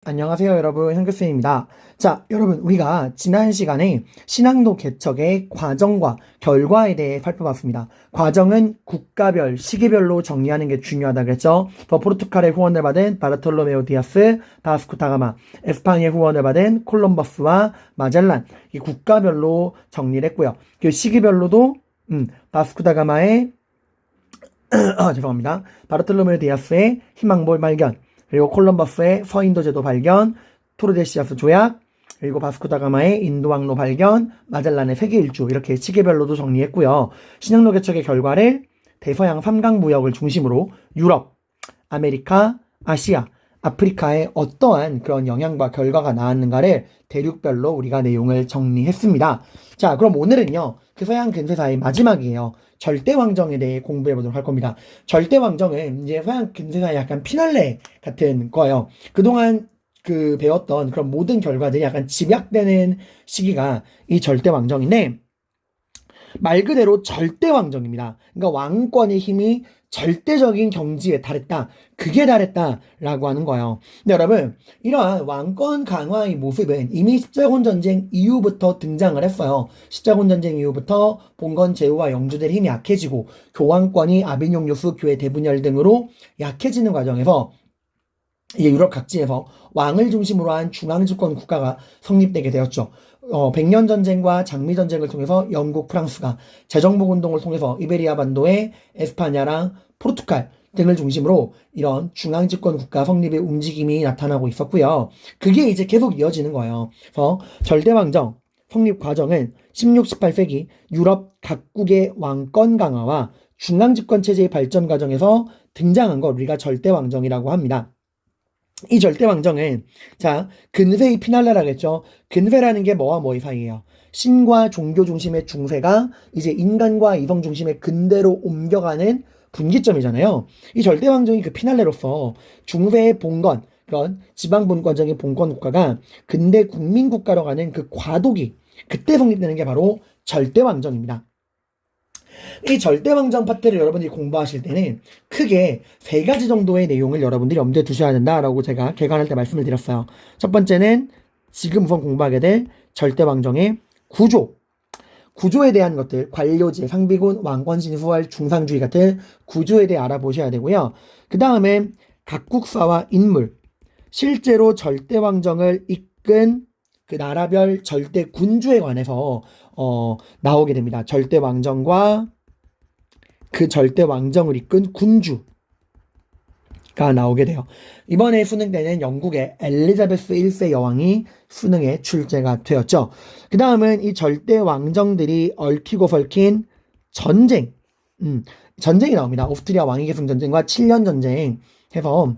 안녕하세요, 여러분. 현규쌤입니다. 자, 여러분, 우리가 지난 시간에 신앙도 개척의 과정과 결과에 대해 살펴봤습니다. 과정은 국가별, 시기별로 정리하는 게 중요하다 그랬죠. 더 포르투갈의 후원을 받은 바르톨로메오 디아스, 바스코 다가마, 에스파니의 후원을 받은 콜럼버스와 마젤란, 이 국가별로 정리를 했고요. 그 시기별로도 바스코 다가마의 죄송합니다. 바르톨로메오 디아스의 희망볼 발견, 그리고 콜럼버스의 서인도 제도 발견, 토르데시아스 조약, 그리고 바스코 다가마의 인도항로 발견, 마젤란의 세계 일주, 이렇게 시기별로도 정리했고요. 신앙로 개척의 결과를 대서양 3강 무역을 중심으로 유럽, 아메리카, 아시아, 아프리카에 어떠한 그런 영향과 결과가 나왔는가를 대륙별로 우리가 내용을 정리했습니다. 자, 그럼 오늘은요, 그 서양 근세사의 마지막이에요. 절대왕정에 대해 공부해 보도록 할 겁니다. 절대왕정은 이제 서양 근세사의 약간 피날레 같은 거예요. 그동안 배웠던 그런 모든 결과들이 약간 집약되는 시기가 이 절대왕정인데, 말 그대로 절대왕정입니다. 그러니까 왕권의 힘이 절대적인 경지에 달했다. 극에 달했다라고 하는 거예요. 근데 여러분, 이러한 왕권 강화의 모습은 이미 십자군 전쟁 이후부터 등장을 했어요. 십자군 전쟁 이후부터 봉건 제후와 영주들의 힘이 약해지고 교황권이 아비뇽 요수 교회 대분열 등으로 약해지는 과정에서 이제 유럽 각지에서 왕을 중심으로 한 중앙집권 국가가 성립되게 되었죠. 100년 전쟁과 장미 전쟁을 통해서 영국, 프랑스가 재정복 운동을 통해서 이베리아 반도의 에스파냐랑 포르투갈 등을 중심으로 이런 중앙집권 국가 성립의 움직임이 나타나고 있었고요. 그게 이제 계속 이어지는 거예요. 그래서 절대왕정 성립 과정은 16, 18세기 유럽 각국의 왕권 강화와 중앙집권 체제의 발전 과정에서 등장한 걸 우리가 절대왕정이라고 합니다. 이 절대왕정은, 자, 근세의 피날레라겠죠. 근세라는 게 뭐와 뭐의 사이예요. 신과 종교 중심의 중세가 이제 인간과 이성 중심의 근대로 옮겨가는 분기점이잖아요. 이 절대왕정이 그 피날레로서 중세의 봉건, 그런 지방분권적인 봉건 국가가 근대 국민국가로 가는 그 과도기, 그때 성립되는 게 바로 절대왕정입니다. 이 절대왕정 파트를 여러분들이 공부하실 때는 크게 세 가지 정도의 내용을 여러분들이 염두에 두셔야 된다라고 제가 개관할 때 말씀을 드렸어요. 첫 번째는 지금 우선 공부하게 될 절대왕정의 구조에 대한 것들, 관료제, 상비군, 왕권 진수할, 중상주의 같은 구조에 대해 알아보셔야 되고요. 그 다음에 각국사와 인물, 실제로 절대왕정을 이끈 그 나라별 절대군주에 관해서 나오게 됩니다. 절대왕정과 그 절대왕정을 이끈 군주가 나오게 돼요. 이번에 수능 때는 영국의 엘리자베스 1세 여왕이 수능에 출제가 되었죠. 그 다음은 이 절대왕정들이 얽히고 설킨 전쟁이 나옵니다. 오스트리아 왕위 계승 전쟁과 7년 전쟁 해서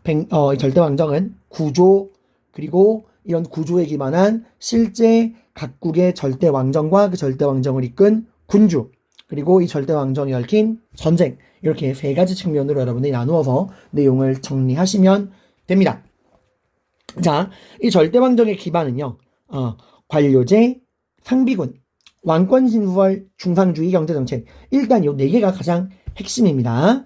이 절대왕정은 구조, 그리고 이런 구조에 기반한 실제 각국의 절대왕정과 그 절대왕정을 이끈 군주, 그리고 이 절대왕정이 얽힌 전쟁, 이렇게 세 가지 측면으로 여러분들이 나누어서 내용을 정리하시면 됩니다. 자, 이 절대왕정의 기반은요, 관료제, 상비군, 왕권 진수월, 중상주의 경제정책, 일단 요 네 개가 가장 핵심입니다.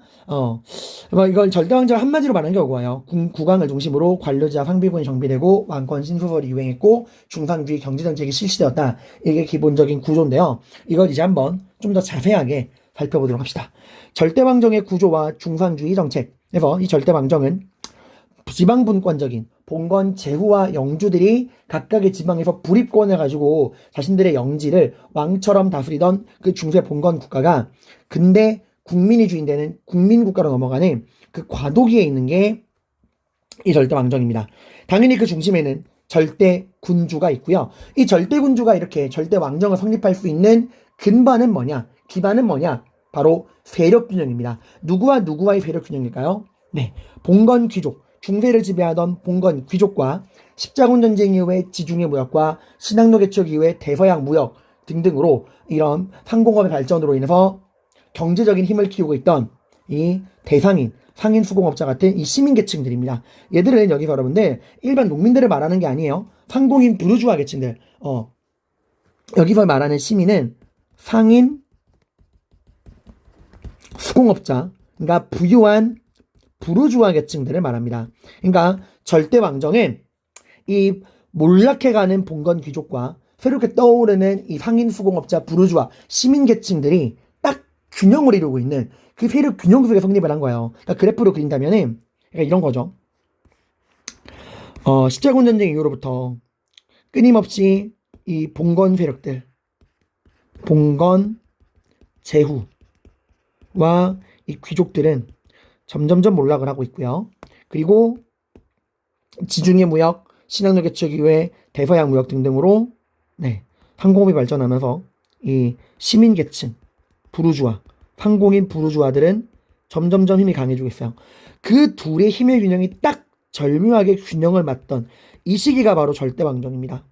이걸 절대왕정을 한마디로 말하는 경우가요. 국왕을 중심으로 관료제와 상비군이 정비되고 왕권 신수설이 유행했고 중상주의 경제정책이 실시되었다. 이게 기본적인 구조인데요. 이걸 이제 한번 좀 더 자세하게 살펴보도록 합시다. 절대왕정의 구조와 중상주의 정책에서 이 절대왕정은 지방분권적인 봉건 제후와 영주들이 각각의 지방에서 불입권을 가지고 자신들의 영지를 왕처럼 다스리던 그 중세 봉건 국가가 근대 국민이 주인되는 국민국가로 넘어가는 그 과도기에 있는 게 이 절대왕정입니다. 당연히 그 중심에는 절대군주가 있고요. 이 절대군주가 이렇게 절대왕정을 성립할 수 있는 근반은 뭐냐? 기반은 뭐냐? 바로 세력균형입니다. 누구와 누구와의 세력균형일까요? 네, 봉건 귀족, 중세를 지배하던 봉건 귀족과 십자군 전쟁 이후의 지중해 무역과 신항로 개척 이후의 대서양 무역 등등으로 이런 상공업의 발전으로 인해서 경제적인 힘을 키우고 있던 이 대상인, 상인 수공업자 같은 이 시민 계층들입니다. 얘들은 여기서 여러분들 일반 농민들을 말하는 게 아니에요. 상공인 부르주아 계층들. 여기서 말하는 시민은 상인 수공업자, 그러니까 부유한 부르주아 계층들을 말합니다. 그러니까 절대 왕정은 이 몰락해가는 봉건 귀족과 새롭게 떠오르는 이 상인 수공업자 부르주아 시민 계층들이 딱 균형을 이루고 있는 그 세력 균형 속에 성립을 한 거예요. 그러니까 그래프로 그린다면은 그러니까 이런 거죠. 십자군 전쟁 이후로부터 끊임없이 이 봉건 세력들, 봉건 제후와 이 귀족들은 점점점 몰락을 하고 있고요. 그리고 지중해 무역, 신학로 개척 이후에 대서양 무역 등등으로 상공업이 발전하면서 이 시민 계층, 부르주아, 상공인 부르주아들은 점점점 힘이 강해지고 있어요. 그 둘의 힘의 균형이 딱 절묘하게 균형을 맞던 이 시기가 바로 절대왕정입니다.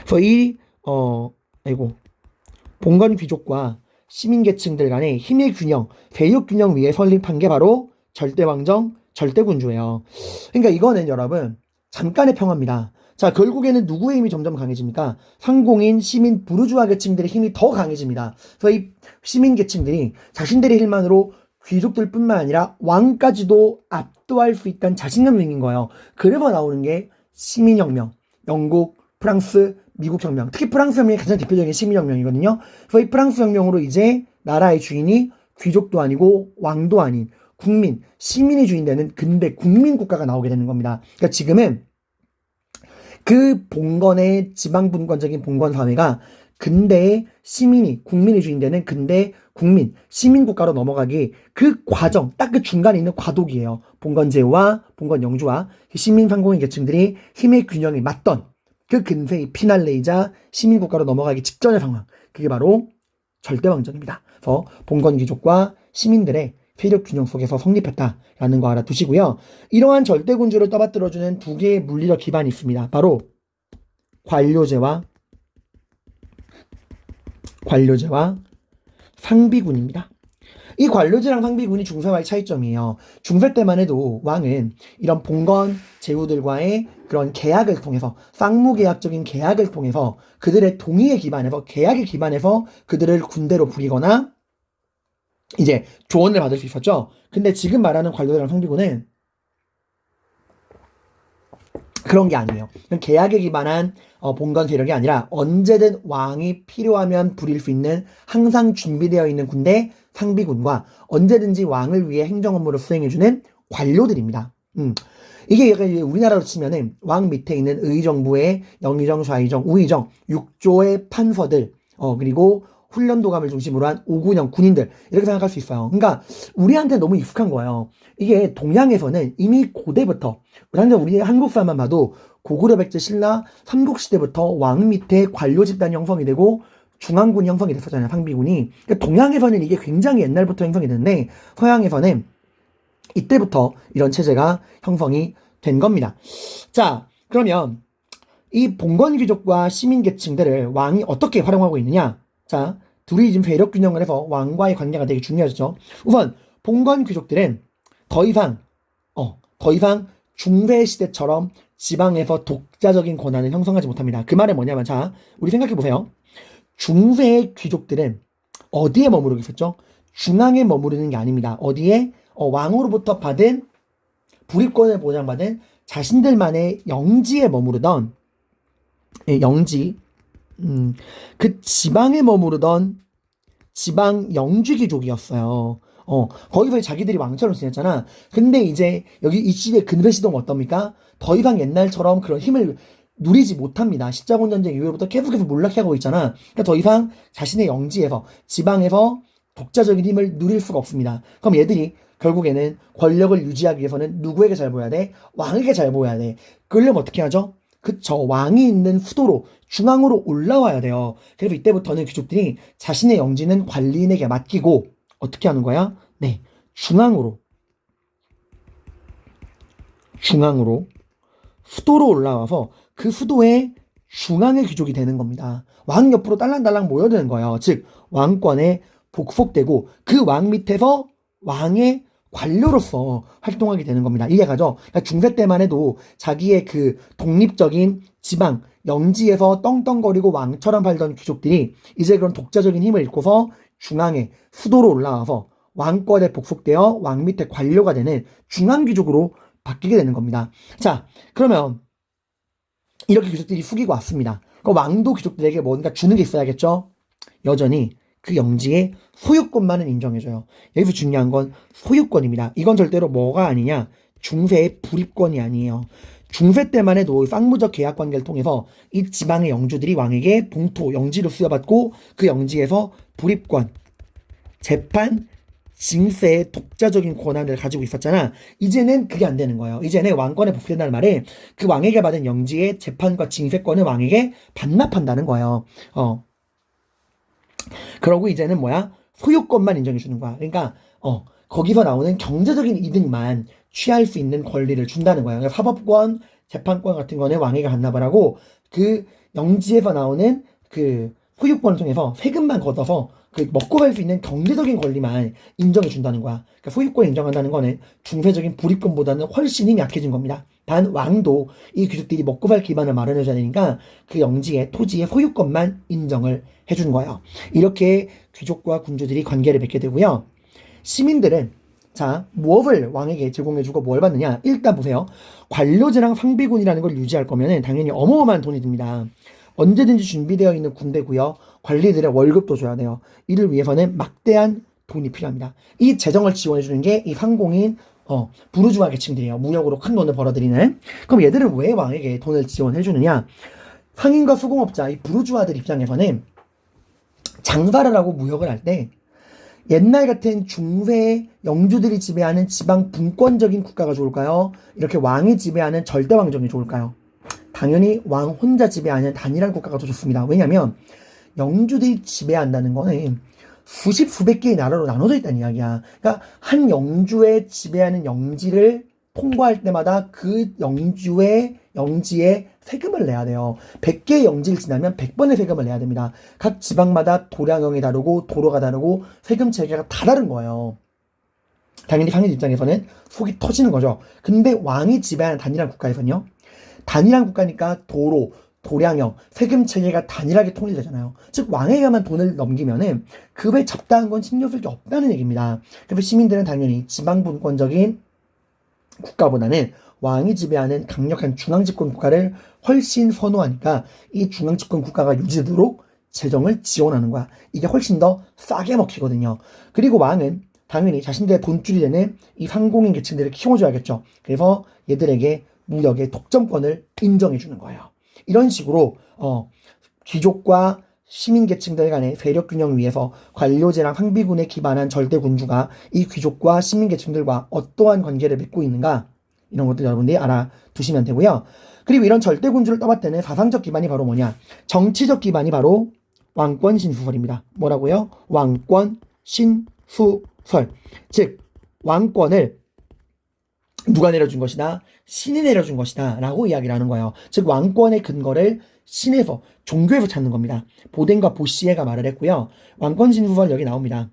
그래서 이 봉건 귀족과 시민 계층들 간의 힘의 균형, 세력 균형 위에 설립한 게 바로 절대왕정, 절대군주예요. 그러니까 이거는 여러분 잠깐의 평화입니다. 자, 결국에는 누구의 힘이 점점 강해집니까? 상공인, 시민, 부르주아 계층들의 힘이 더 강해집니다. 그래서 이 시민 계층들이 자신들의 힘만으로 귀족들뿐만 아니라 왕까지도 압도할 수 있다는 자신감이 생긴 거예요. 그래서 나오는 게 시민혁명, 영국, 프랑스, 미국 혁명, 특히 프랑스 혁명이 가장 대표적인 시민혁명이거든요. 그래서 이 프랑스 혁명으로 이제 나라의 주인이 귀족도 아니고 왕도 아닌 국민, 시민이 주인되는 근대 국민국가가 나오게 되는 겁니다. 그러니까 지금은 그 봉건의 지방분권적인 봉건사회가 근대의 시민이, 국민이 주인되는 근대 국민, 시민국가로 넘어가기 그 과정, 딱 그 중간에 있는 과도기예요. 봉건제와 봉건영주와 시민 상공인 계층들이 힘의 균형이 맞던 그 근세의 피날레이자 시민국가로 넘어가기 직전의 상황. 그게 바로 절대왕정입니다. 그래서 봉건귀족과 시민들의 세력 균형 속에서 성립했다라는 거 알아두시고요. 이러한 절대군주를 떠받들어주는 두 개의 물리적 기반이 있습니다. 바로 관료제와 상비군입니다. 이 관료제랑 상비군이 중세와의 차이점이에요. 중세 때만 해도 왕은 이런 봉건 제후들과의 그런 계약을 통해서 쌍무계약적인 계약을 통해서 그들의 동의에 기반해서 계약에 기반해서 그들을 군대로 부리거나 이제 조언을 받을 수 있었죠. 근데 지금 말하는 관료제랑 상비군은 그런 게 아니에요. 계약에 기반한 봉건 세력이 아니라 언제든 왕이 필요하면 부릴 수 있는 항상 준비되어 있는 군대 상비군과 언제든지 왕을 위해 행정 업무를 수행해주는 관료들입니다. 이게 우리나라로 치면은 왕 밑에 있는 의정부의 영의정, 좌의정, 우의정, 6조의 판서들, 그리고 훈련도감을 중심으로 한 5군형 군인들 이렇게 생각할 수 있어요. 그러니까 우리한테 너무 익숙한 거예요. 이게 동양에서는 이미 고대부터 우리 한국사만 봐도 고구려 백제 신라 삼국시대부터 왕 밑에 관료 집단이 형성이 되고 중앙군이 형성이 됐었잖아요. 상비군이. 그러니까 동양에서는 이게 굉장히 옛날부터 형성이 됐는데 서양에서는 이때부터 이런 체제가 형성이 된 겁니다. 자, 그러면 이 봉건귀족과 시민계층들을 왕이 어떻게 활용하고 있느냐? 자, 둘이 지금 세력 균형을 해서 왕과의 관계가 되게 중요하죠. 우선 봉건귀족들은 더 이상 중세 시대처럼 지방에서 독자적인 권한을 형성하지 못합니다. 그 말은 뭐냐면, 자, 우리 생각해 보세요. 중세의 귀족들은 어디에 머무르고 있었죠? 중앙에 머무르는 게 아닙니다. 어디에? 왕으로부터 받은 불입권을 보장받은 자신들만의 영지에 머무르던 영지, 그 지방에 머무르던 지방 영주귀족이었어요. 거기서 자기들이 왕처럼 지냈잖아. 근데 이제 여기 이 시대 근대 시대는 어떻습니까? 더 이상 옛날처럼 그런 힘을 누리지 못합니다. 십자군 전쟁 이후로부터 계속해서 몰락하고 있잖아. 그러니까 더 이상 자신의 영지에서 지방에서 독자적인 힘을 누릴 수가 없습니다. 그럼 얘들이 결국에는 권력을 유지하기 위해서는 누구에게 잘 보여야 돼? 왕에게 잘 보여야 돼. 그러려면 어떻게 하죠? 그쵸. 왕이 있는 수도로 중앙으로 올라와야 돼요. 그래서 이때부터는 귀족들이 자신의 영지는 관리인에게 맡기고 어떻게 하는 거야? 네, 중앙으로 수도로 올라와서 그 수도의 중앙의 귀족이 되는 겁니다. 왕 옆으로 딸랑딸랑 모여드는 거예요. 즉 왕권에 복속되고 그 왕 밑에서 왕의 관료로서 활동하게 되는 겁니다. 이해가죠? 그러니까 중세 때만 해도 자기의 그 독립적인 지방, 영지에서 떵떵거리고 왕처럼 살던 귀족들이 이제 그런 독자적인 힘을 잃고서 중앙에 수도로 올라와서 왕권에 복속되어 왕 밑에 관료가 되는 중앙귀족으로 바뀌게 되는 겁니다. 자, 그러면 이렇게 귀족들이 숙이고 왔습니다. 그 왕도 귀족들에게 뭔가 주는 게 있어야겠죠? 여전히 그 영지의 소유권만은 인정해줘요. 여기서 중요한 건 소유권입니다. 이건 절대로 뭐가 아니냐? 중세의 불입권이 아니에요. 중세 때만 해도 쌍무적 계약 관계를 통해서 이 지방의 영주들이 왕에게 봉토, 영지를 수여받고 그 영지에서 불입권, 재판, 징세의 독자적인 권한을 가지고 있었잖아. 이제는 그게 안 되는 거예요. 이제는 왕권에 복귀된다는 말은 그 왕에게 받은 영지의 재판과 징세권을 왕에게 반납한다는 거예요. 그러고 이제는 뭐야? 소유권만 인정해 주는 거야. 그러니까 거기서 나오는 경제적인 이득만 취할 수 있는 권리를 준다는 거야. 그러니까 사법권, 재판권 같은 거는 왕에게 반납을 하고 그 영지에서 나오는 그 소유권을 통해서 세금만 걷어서 그 먹고 갈 수 있는 경제적인 권리만 인정해 준다는 거야. 그러니까 소유권 인정한다는 거는 중세적인 불입권보다는 훨씬 힘이 약해진 겁니다. 단 왕도 이 귀족들이 먹고 살 기반을 마련해 줘야 되니까 그 영지의 토지의 소유권만 인정을 해주는 거예요. 이렇게 귀족과 군주들이 관계를 맺게 되고요. 시민들은 자, 무엇을 왕에게 제공해주고 뭘 받느냐? 일단 보세요. 관료제랑 상비군이라는 걸 유지할 거면은 당연히 어마어마한 돈이 듭니다. 언제든지 준비되어 있는 군대고요. 관리들의 월급도 줘야 돼요. 이를 위해서는 막대한 돈이 필요합니다. 이 재정을 지원해주는 게 이 상공인 부르주아 계층들이에요. 무역으로 큰 돈을 벌어들이는. 그럼 얘들은 왜 왕에게 돈을 지원해주느냐? 상인과 수공업자, 이 부르주아들 입장에서는 장사를 하고 무역을 할 때 옛날 같은 중세 영주들이 지배하는 지방 분권적인 국가가 좋을까요? 이렇게 왕이 지배하는 절대왕정이 좋을까요? 당연히 왕 혼자 지배하는 단일한 국가가 더 좋습니다. 왜냐면 영주들이 지배한다는 거는 수십 수백 개의 나라로 나눠져 있다는 이야기야. 그러니까 한 영주에 지배하는 영지를 통과할 때마다 그 영지에 세금을 내야 돼요. 100개의 영지를 지나면 100번의 세금을 내야 됩니다. 각 지방마다 도량형이 다르고 도로가 다르고 세금 체계가 다 다른 거예요. 당연히 상인 입장에서는 속이 터지는 거죠. 근데 왕이 지배하는 단일한 국가에서는요. 단일한 국가니까 도로, 도량형, 세금 체계가 단일하게 통일되잖아요. 즉 왕에게만 돈을 넘기면은 그 외 잡다한 건 신경 쓸 게 없다는 얘기입니다. 그래서 시민들은 당연히 지방 분권적인 국가보다는 왕이 지배하는 강력한 중앙집권 국가를 훨씬 선호하니까 이 중앙집권 국가가 유지되도록 재정을 지원하는 거야. 이게 훨씬 더 싸게 먹히거든요. 그리고 왕은 당연히 자신들의 돈줄이 되는 이 상공인 계층들을 키워줘야겠죠. 그래서 얘들에게 무역의 독점권을 인정해주는 거예요. 이런 식으로 귀족과 시민계층들 간의 세력균형을 위해서 관료제랑 상비군에 기반한 절대군주가 이 귀족과 시민계층들과 어떠한 관계를 맺고 있는가, 이런 것들 여러분들이 알아두시면 되고요. 그리고 이런 절대군주를 떠받드는 사상적 기반이 바로 뭐냐? 정치적 기반이 바로 왕권신수설입니다. 뭐라고요? 왕권신수설. 즉 왕권을 누가 내려준 것이다? 신이 내려준 것이다 라고 이야기를 하는 거예요. 즉 왕권의 근거를 신에서, 종교에서 찾는 겁니다. 보덴과 보시에가 말을 했고요. 왕권신수설 여기 나옵니다.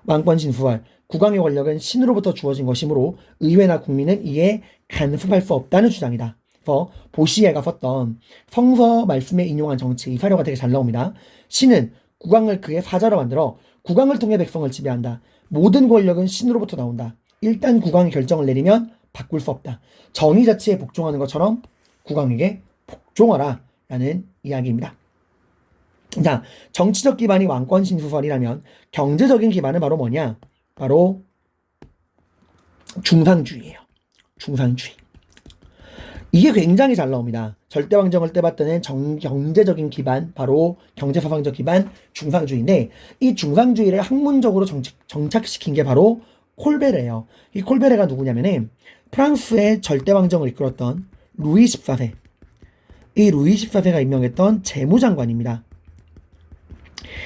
왕권신수설. 국왕의 권력은 신으로부터 주어진 것이므로 의회나 국민은 이에 간섭할 수 없다는 주장이다. 그래서 보시에가 썼던 성서 말씀에 인용한 정치, 이 사료가 되게 잘 나옵니다. 신은 국왕을 그의 사자로 만들어 국왕을 통해 백성을 지배한다. 모든 권력은 신으로부터 나온다. 일단 국왕이 결정을 내리면 바꿀 수 없다. 정의 자체에 복종하는 것처럼 국왕에게 복종하라 라는 이야기입니다. 자, 정치적 기반이 왕권신수설이라면 경제적인 기반은 바로 뭐냐? 바로 중상주의예요. 중상주의. 이게 굉장히 잘 나옵니다. 절대왕정을 때봤더니 경제적인 기반, 바로 경제사상적 기반 중상주의인데, 이 중상주의를 학문적으로 정착시킨 게 바로 콜베르예요. 이 콜베르가 누구냐면은 프랑스의 절대왕정을 이끌었던 루이 14세. 이 루이 14세가 임명했던 재무장관입니다.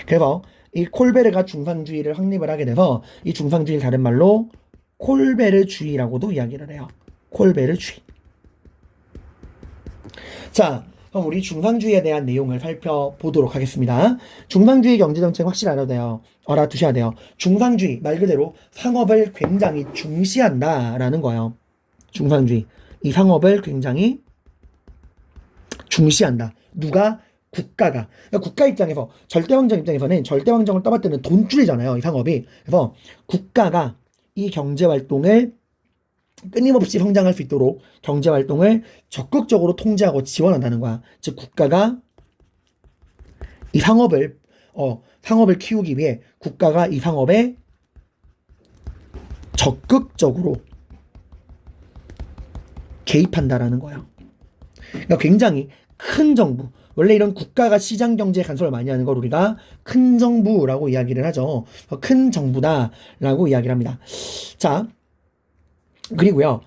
그래서 이 콜베르가 중상주의를 확립을 하게 돼서 이 중상주의를 다른 말로 콜베르주의라고도 이야기를 해요. 콜베르주의. 자, 그럼 우리 중상주의에 대한 내용을 살펴보도록 하겠습니다. 중상주의 경제정책 확실히 알아두셔야 돼요. 중상주의, 말 그대로 상업을 굉장히 중시한다라는 거예요. 중상주의. 이 상업을 굉장히 중시한다. 누가? 국가가. 그러니까 국가 입장에서, 절대왕정 입장에서는 절대왕정을 떠받드는 돈줄이잖아요. 이 상업이. 그래서 국가가 이 경제활동을 끊임없이 성장할 수 있도록 경제 활동을 적극적으로 통제하고 지원한다는 거야. 즉 국가가 이 상업을 키우기 위해 국가가 이 상업에 적극적으로 개입한다라는 거예요. 그러니까 굉장히 큰 정부. 원래 이런 국가가 시장 경제에 간섭을 많이 하는 걸 우리가 큰 정부라고 이야기를 하죠. 큰 정부다라고 이야기를 합니다. 자, 그리고요,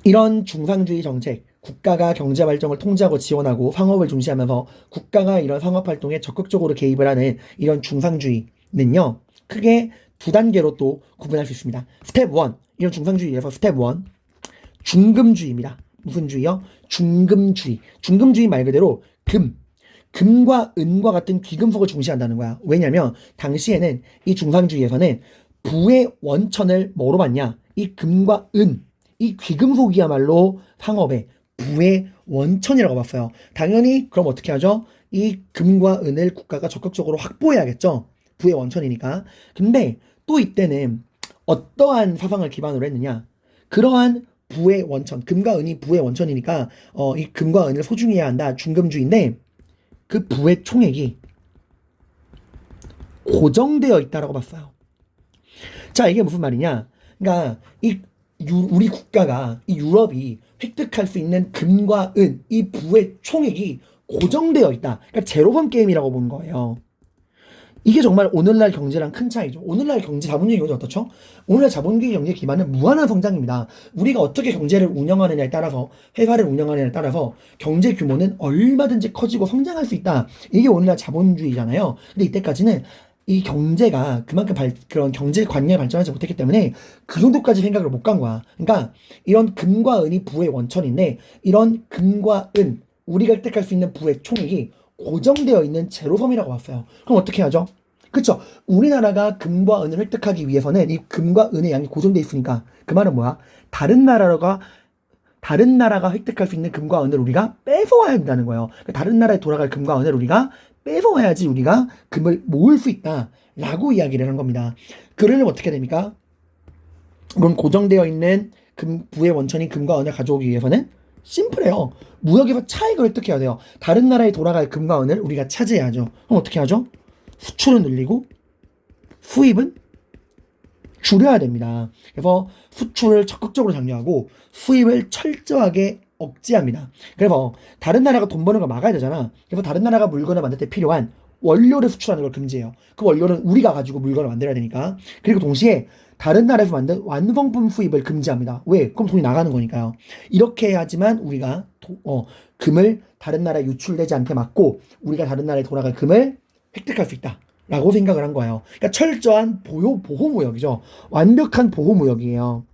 이런 중상주의 정책, 국가가 경제 발전을 통제하고 지원하고 상업을 중시하면서 국가가 이런 상업 활동에 적극적으로 개입을 하는 이런 중상주의는요, 크게 두 단계로 또 구분할 수 있습니다. 스텝 1, 이런 중상주의에서 스텝 1, 중금주의입니다. 무슨 주의요? 중금주의. 중금주의 말 그대로 금과 은과 같은 귀금속을 중시한다는 거야. 왜냐면 당시에는 이 중상주의에서는 부의 원천을 뭐로 봤냐? 이 금과 은, 이 귀금속이야말로 상업의 부의 원천이라고 봤어요. 당연히 그럼 어떻게 하죠? 이 금과 은을 국가가 적극적으로 확보해야겠죠. 부의 원천이니까. 근데 또 이때는 어떠한 사상을 기반으로 했느냐? 그러한 부의 원천, 금과 은이 부의 원천이니까 이 금과 은을 소중히 해야 한다. 중금주의인데 그 부의 총액이 고정되어 있다라고 봤어요. 자, 이게 무슨 말이냐? 그러니까 우리 국가가 이 유럽이 획득할 수 있는 금과 은, 이 부의 총액이 고정되어 있다. 그러니까 제로섬 게임이라고 보는 거예요. 이게 정말 오늘날 경제랑 큰 차이죠. 오늘날 경제 자본주의 경제 어떻죠? 오늘날 자본주의 경제 기반은 무한한 성장입니다. 우리가 어떻게 경제를 운영하느냐에 따라서, 회사를 운영하느냐에 따라서 경제 규모는 얼마든지 커지고 성장할 수 있다. 이게 오늘날 자본주의잖아요. 근데 이때까지는 이 경제가 그만큼 그런 경제 관념이 발전하지 못했기 때문에 그 정도까지 생각을 못 간 거야. 그러니까 이런 금과 은이 부의 원천인데 이런 금과 은, 우리가 획득할 수 있는 부의 총액이 고정되어 있는 제로섬이라고 봤어요. 그럼 어떻게 하죠? 그쵸? 우리나라가 금과 은을 획득하기 위해서는 이 금과 은의 양이 고정되어 있으니까 그 말은 뭐야? 다른 나라가 획득할 수 있는 금과 은을 우리가 뺏어와야 한다는 거예요. 그러니까 다른 나라에 돌아갈 금과 은을 우리가 뺏어와야지 우리가 금을 모을 수 있다라고 이야기를 한 겁니다. 그러려면 어떻게 됩니까? 그럼 고정되어 있는 부의 원천인 금과 은을 가져오기 위해서는 심플해요. 무역에서 차익을 획득해야 돼요. 다른 나라에 돌아갈 금과 은을 우리가 차지해야죠. 그럼 어떻게 하죠? 수출은 늘리고 수입은 줄여야 됩니다. 그래서 수출을 적극적으로 장려하고 수입을 철저하게 억제합니다. 그래서 다른 나라가 돈 버는 걸 막아야 되잖아. 그래서 다른 나라가 물건을 만들 때 필요한 원료를 수출하는 걸 금지해요. 그 원료는 우리가 가지고 물건을 만들어야 되니까. 그리고 동시에 다른 나라에서 만든 완성품 수입을 금지합니다. 왜? 그럼 돈이 나가는 거니까요. 이렇게 해야지만 우리가 금을 다른 나라에 유출되지 않게 막고 우리가 다른 나라에 돌아갈 금을 획득할 수 있다 라고 생각을 한 거예요. 그러니까 철저한 보호무역이죠. 완벽한 보호무역이에요.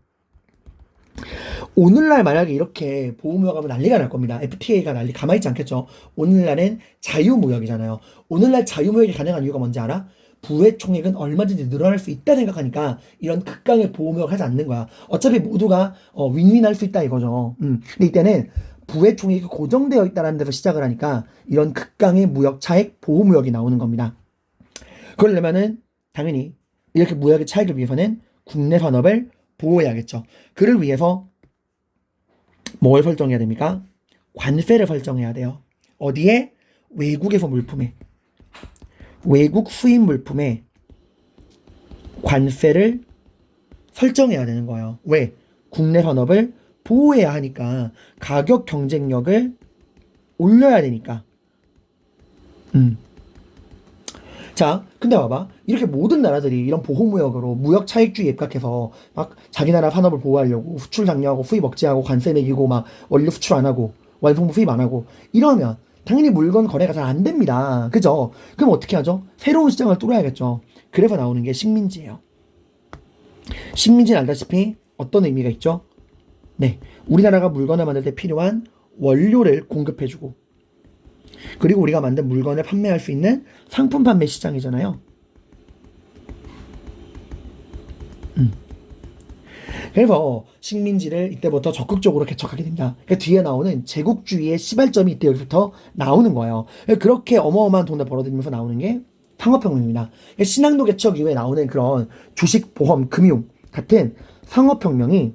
오늘날 만약에 이렇게 보호무역하면 난리가 날 겁니다. FTA가 가만히 있지 않겠죠. 오늘날은 자유무역이잖아요. 오늘날 자유무역이 가능한 이유가 뭔지 알아? 부의 총액은 얼마든지 늘어날 수 있다 생각하니까 이런 극강의 보호무역을 하지 않는 거야. 어차피 모두가 윈윈할 수 있다 이거죠. 근데 이때는 부의 총액이 고정되어 있다는 데서 시작을 하니까 이런 극강의 무역 차익 보호무역이 나오는 겁니다. 그러려면은 당연히 이렇게 무역의 차익을 위해서는 국내 산업을 보호해야겠죠. 그를 위해서 뭘 설정해야 됩니까? 관세를 설정해야 돼요. 어디에? 외국에서 물품에. 외국 수입 물품에 관세를 설정해야 되는 거예요. 왜? 국내 산업을 보호해야 하니까. 가격 경쟁력을 올려야 되니까. 자, 근데 봐봐. 이렇게 모든 나라들이 이런 보호무역으로 무역 차익주의 입각해서 막 자기 나라 산업을 보호하려고 수출 장려하고 수입 억제하고 관세 매기고 막 원료 수출 안 하고 완성품 수입 안 하고 이러면 당연히 물건 거래가 잘 안 됩니다. 그죠? 그럼 어떻게 하죠? 새로운 시장을 뚫어야겠죠. 그래서 나오는 게 식민지예요. 식민지는 알다시피 어떤 의미가 있죠? 네, 우리나라가 물건을 만들 때 필요한 원료를 공급해주고 그리고 우리가 만든 물건을 판매할 수 있는 상품 판매 시장이잖아요. 그래서 식민지를 이때부터 적극적으로 개척하게 됩니다. 그러니까 뒤에 나오는 제국주의의 시발점이 이때 여기부터 나오는 거예요. 그렇게 어마어마한 돈을 벌어들이면서 나오는 게 상업혁명입니다. 신항도 개척 이후에 나오는 그런 주식, 보험, 금융 같은 상업혁명이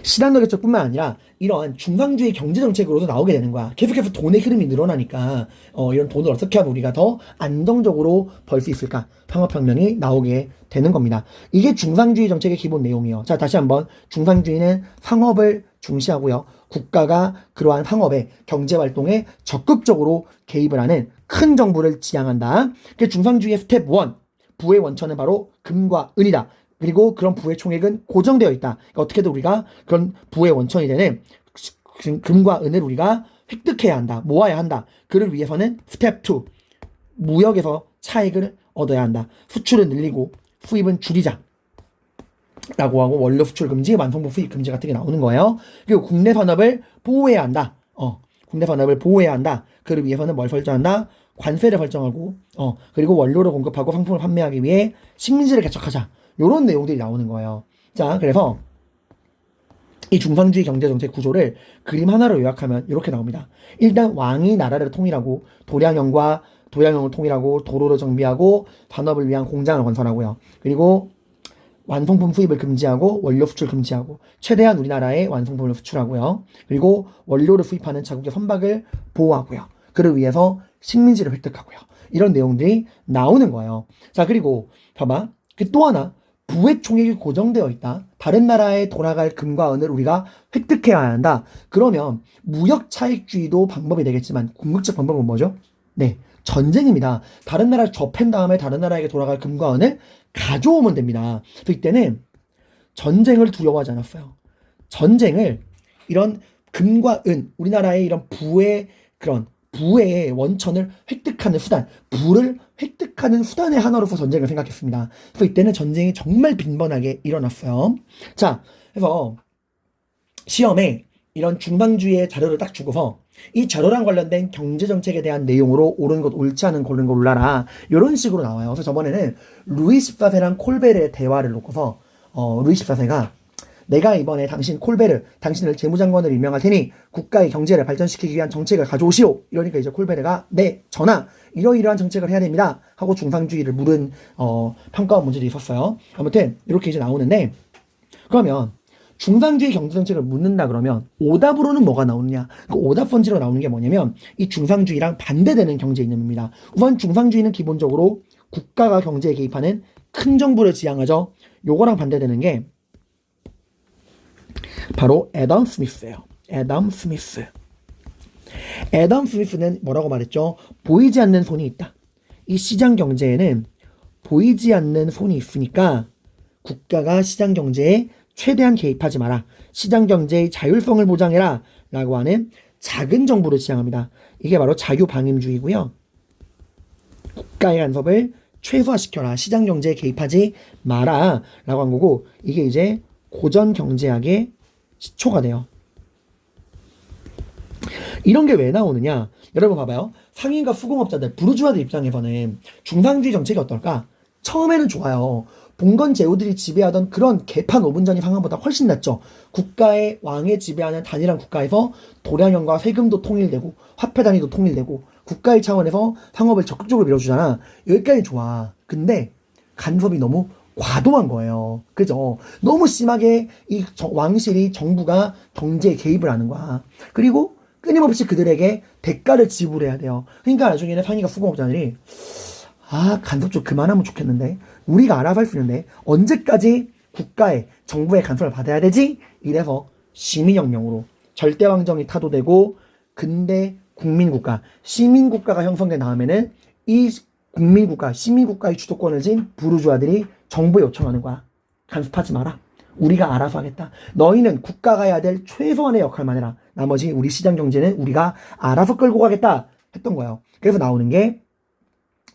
시장적 개척뿐만 아니라 이러한 중상주의 경제정책으로도 나오게 되는 거야. 계속해서 돈의 흐름이 늘어나니까 이런 돈을 어떻게 하면 우리가 더 안정적으로 벌 수 있을까? 상업혁명이 나오게 되는 겁니다. 이게 중상주의 정책의 기본 내용이에요. 자, 다시 한번 중상주의는 상업을 중시하고요. 국가가 그러한 상업의 경제활동에 적극적으로 개입을 하는 큰 정부를 지향한다. 중상주의의 스텝 1, 부의 원천은 바로 금과 은이다. 그리고 그런 부의 총액은 고정되어 있다. 그러니까 어떻게든 우리가 그런 부의 원천이 되는 금과 은을 우리가 획득해야 한다. 모아야 한다. 그를 위해서는 스텝 2, 무역에서 차익을 얻어야 한다. 수출을 늘리고 수입은 줄이자. 라고 하고 원료 수출 금지, 완성품 수입 금지 같은 게 나오는 거예요. 그리고 국내 산업을 보호해야 한다. 국내 산업을 보호해야 한다. 그를 위해서는 뭘 설정한다? 관세를 설정하고, 그리고 원료를 공급하고 상품을 판매하기 위해 식민지를 개척하자. 요런 내용들이 나오는 거예요. 자, 그래서 이 중상주의 경제정책 구조를 그림 하나로 요약하면 이렇게 나옵니다. 일단 왕이 나라를 통일하고 도량형을 통일하고 도로를 정비하고 산업을 위한 공장을 건설하고요. 그리고 완성품 수입을 금지하고 원료 수출 금지하고 최대한 우리나라의 완성품을 수출하고요. 그리고 원료를 수입하는 자국의 선박을 보호하고요. 그를 위해서 식민지를 획득하고요. 이런 내용들이 나오는 거예요. 자, 그리고 봐봐. 또 하나, 부의 총액이 고정되어 있다. 다른 나라에 돌아갈 금과 은을 우리가 획득해야 한다. 그러면 무역 차익주의도 방법이 되겠지만 궁극적 방법은 뭐죠? 네, 전쟁입니다. 다른 나라를 접한 다음에 다른 나라에게 돌아갈 금과 은을 가져오면 됩니다. 이때는 전쟁을 두려워하지 않았어요. 전쟁을 이런 금과 은, 우리나라의 이런 부의 원천을 획득하는 수단, 부를 획득하는 수단의 하나로서 전쟁을 생각했습니다. 그래서 이때는 전쟁이 정말 빈번하게 일어났어요. 자, 그래서 시험에 이런 중상주의의 자료를 딱 주고서 이 자료랑 관련된 경제정책에 대한 내용으로 옳은 것, 옳지 않은 것 골라라. 이런 식으로 나와요. 그래서 저번에는 루이 14세랑 콜베르의 대화를 놓고서 루이 14세가 내가 이번에 당신을 재무장관으로 임명할 테니 국가의 경제를 발전시키기 위한 정책을 가져오시오. 이러니까 이제 콜베르가 네, 전하, 이러이러한 정책을 해야 됩니다. 하고 중상주의를 물은 평가원 문제도 있었어요. 아무튼 이렇게 이제 나오는데, 그러면 중상주의 경제정책을 묻는다 그러면 오답으로는 뭐가 나오느냐? 그 오답 번지로 나오는 게 뭐냐면 이 중상주의랑 반대되는 경제 이념입니다. 우선 중상주의는 기본적으로 국가가 경제에 개입하는 큰 정부를 지향하죠. 요거랑 반대되는 게 바로 애덤 스미스예요. 애덤 스미스는 뭐라고 말했죠? 보이지 않는 손이 있다. 이 시장 경제에는 보이지 않는 손이 있으니까 국가가 시장 경제에 최대한 개입하지 마라. 시장 경제의 자율성을 보장해라. 라고 하는 작은 정부를 지향합니다. 이게 바로 자유방임주의고요. 국가의 간섭을 최소화시켜라. 시장 경제에 개입하지 마라. 라고 한 거고, 이게 이제 고전 경제학의 시초가 돼요. 이런 게 왜 나오느냐? 여러분 봐봐요. 상인과 수공업자들, 부르주아들 입장에서는 중상주의 정책이 어떨까? 처음에는 좋아요. 봉건 제후들이 지배하던 그런 개판 5분 전이 상황보다 훨씬 낫죠. 국가의 왕에 지배하는 단일한 국가에서 도량형과 세금도 통일되고 화폐 단위도 통일되고 국가의 차원에서 상업을 적극적으로 밀어주잖아. 여기까지 좋아. 근데 간섭이 너무 과도한 거예요. 그죠? 너무 심하게 이 왕실이 정부가 경제에 개입을 하는 거야. 그리고 끊임없이 그들에게 대가를 지불해야 돼요. 그러니까 나중에는 상인과 수공업자들이 간섭 좀 그만하면 좋겠는데, 우리가 알아서 할 수 있는데 언제까지 국가의 정부의 간섭을 받아야 되지? 이래서 시민혁명으로 절대왕정이 타도되고 근대 국민국가, 시민국가가 형성된 다음에는 이 국민국가, 시민국가의 주도권을 쥔 부르주아들이 정부에 요청하는 거야. 간섭하지 마라. 우리가 알아서 하겠다. 너희는 국가가 해야 될 최소한의 역할만 해라. 나머지 우리 시장 경제는 우리가 알아서 끌고 가겠다 했던 거예요. 그래서 나오는 게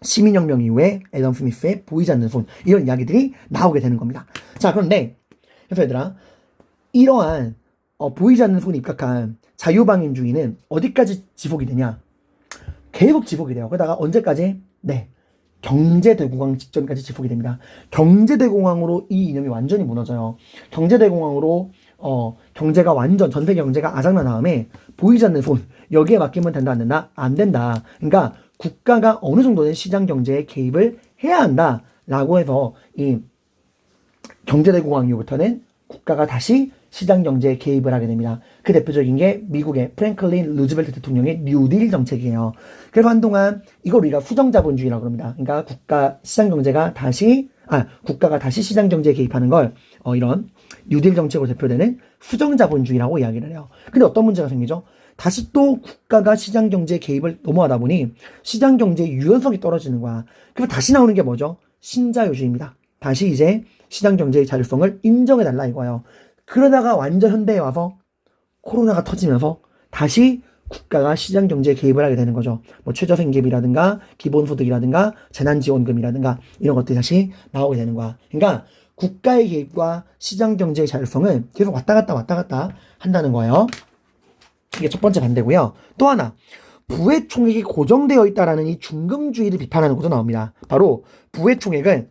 시민혁명 이후에 애덤 스미스의 보이지 않는 손, 이런 이야기들이 나오게 되는 겁니다. 자, 그런데 그래서 얘들아, 이러한 보이지 않는 손에 입각한 자유방임주의는 어디까지 지속이 되냐? 계속 지속이 돼요. 그러다가 언제까지? 네, 경제대공황 직전까지 지속이 됩니다. 경제대공황으로 이 이념이 완전히 무너져요. 경제대공황으로 경제가 완전, 전 세계 경제가 아작난 다음에 보이지 않는 손, 여기에 맡기면 된다, 안 된다? 안 된다. 그러니까 국가가 어느 정도는 시장 경제에 개입을 해야 한다 라고 해서 이 경제대공황 이후부터는 국가가 다시 시장 경제에 개입을 하게 됩니다. 그 대표적인 게 미국의 프랭클린 루즈벨트 대통령의 뉴딜 정책이에요. 그래서 한동안 이걸 우리가 후정자본주의라고 합니다. 그러니까 국가가 다시 시장 경제에 개입하는 걸 이런 뉴딜 정책으로 대표되는 후정자본주의라고 이야기를 해요. 근데 어떤 문제가 생기죠? 다시 또 국가가 시장 경제에 개입을 넘어가다 보니 시장 경제의 유연성이 떨어지는 거야. 그래서 다시 나오는 게 뭐죠? 신자유주의입니다. 다시 이제 시장 경제의 자율성을 인정해달라 이거예요. 그러다가 완전 현대에 와서 코로나가 터지면서 다시 국가가 시장 경제에 개입을 하게 되는 거죠. 뭐 최저생계비라든가 기본소득이라든가 재난지원금이라든가 이런 것들이 다시 나오게 되는 거야. 그러니까 국가의 개입과 시장 경제의 자율성은 계속 왔다 갔다 한다는 거예요. 이게 첫 번째 반대고요. 또 하나, 부의 총액이 고정되어 있다라는 이 중금주의를 비판하는 것도 나옵니다. 바로 부의 총액은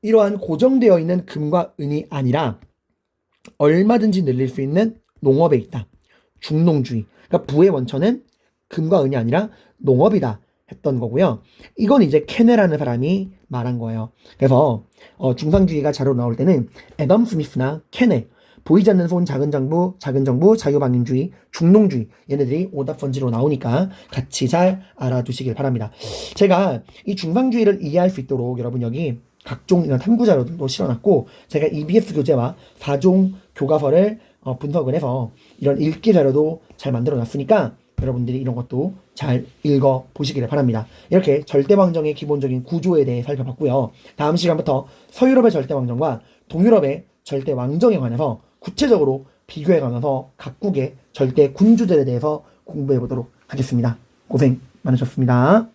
이러한 고정되어 있는 금과 은이 아니라 얼마든지 늘릴 수 있는 농업에 있다. 중농주의. 그러니까 부의 원천은 금과 은이 아니라 농업이다 했던 거고요. 이건 이제 케네라는 사람이 말한 거예요. 그래서 중상주의가 자료로 나올 때는 애덤 스미스나 케네, 보이지 않는 손 작은 정부, 자유방임주의, 중농주의 얘네들이 오답선지로 나오니까 같이 잘 알아두시길 바랍니다. 제가 이 중상주의를 이해할 수 있도록 여러분 여기 각종 이런 탐구 자료들도 실어놨고 제가 EBS 교재와 4종 교과서를 분석을 해서 이런 읽기 자료도 잘 만들어 놨으니까 여러분들이 이런 것도 잘 읽어 보시기를 바랍니다. 이렇게 절대왕정의 기본적인 구조에 대해 살펴봤고요. 다음 시간부터 서유럽의 절대왕정과 동유럽의 절대왕정에 관해서 구체적으로 비교해 가면서 각국의 절대 군주들에 대해서 공부해 보도록 하겠습니다. 고생 많으셨습니다.